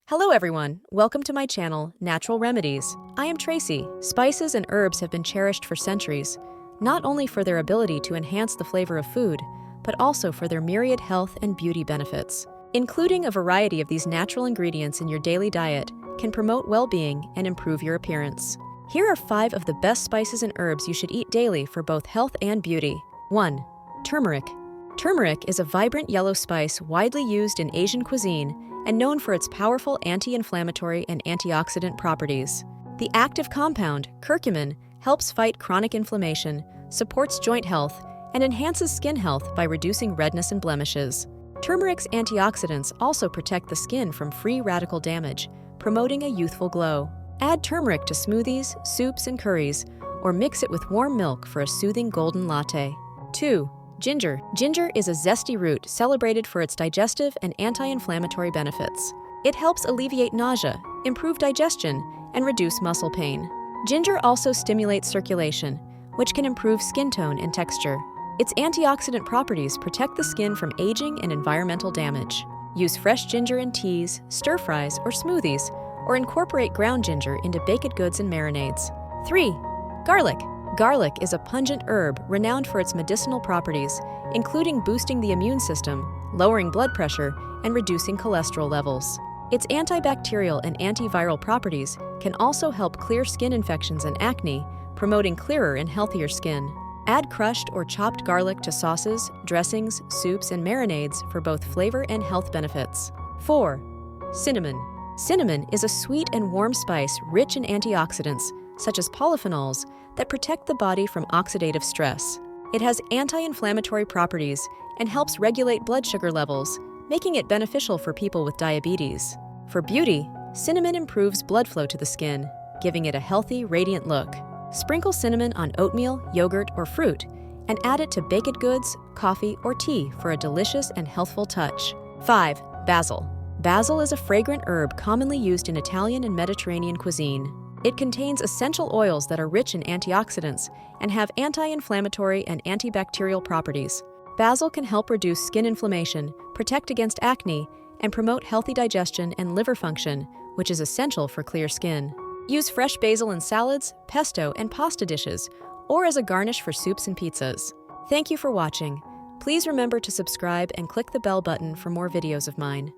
Hello everyone, welcome to my channel, Natural Remedies. I am Tracy. Spices and herbs have been cherished for centuries, not only for their ability to enhance the flavor of food, but also for their myriad health and beauty benefits. Including a variety of these natural ingredients in your daily diet can promote well-being and improve your appearance. Here are 5 of the best spices and herbs you should eat daily for both health and beauty. 1. Turmeric. Turmeric is a vibrant yellow spice widely used in Asian cuisine and known for its powerful anti-inflammatory and antioxidant properties. The active compound, curcumin, helps fight chronic inflammation, supports joint health, and enhances skin health by reducing redness and blemishes. Turmeric's antioxidants also protect the skin from free radical damage, promoting a youthful glow. Add turmeric to smoothies, soups, and curries, or mix it with warm milk for a soothing golden latte. 2. Ginger. Ginger is a zesty root celebrated for its digestive and anti-inflammatory benefits. It helps alleviate nausea, improve digestion, and reduce muscle pain. Ginger also stimulates circulation, which can improve skin tone and texture. Its antioxidant properties protect the skin from aging and environmental damage. Use fresh ginger in teas, stir-fries, or smoothies, or incorporate ground ginger into baked goods and marinades. 3. Garlic. Garlic is a pungent herb renowned for its medicinal properties, including boosting the immune system, lowering blood pressure, and reducing cholesterol levels. Its antibacterial and antiviral properties can also help clear skin infections and acne, promoting clearer and healthier skin. Add crushed or chopped garlic to sauces, dressings, soups, and marinades for both flavor and health benefits. 4. Cinnamon. Cinnamon is a sweet and warm spice rich in antioxidants, such as polyphenols, that protect the body from oxidative stress. It has anti-inflammatory properties and helps regulate blood sugar levels, making it beneficial for people with diabetes. For beauty, cinnamon improves blood flow to the skin, giving it a healthy, radiant look. Sprinkle cinnamon on oatmeal, yogurt, or fruit, and add it to baked goods, coffee, or tea for a delicious and healthful touch. 5. Basil. Basil is a fragrant herb commonly used in Italian and Mediterranean cuisine. It contains essential oils that are rich in antioxidants and have anti-inflammatory and antibacterial properties. Basil can help reduce skin inflammation, protect against acne, and promote healthy digestion and liver function, which is essential for clear skin. Use fresh basil in salads, pesto, and pasta dishes, or as a garnish for soups and pizzas. Thank you for watching. Please remember to subscribe and click the bell button for more videos of mine.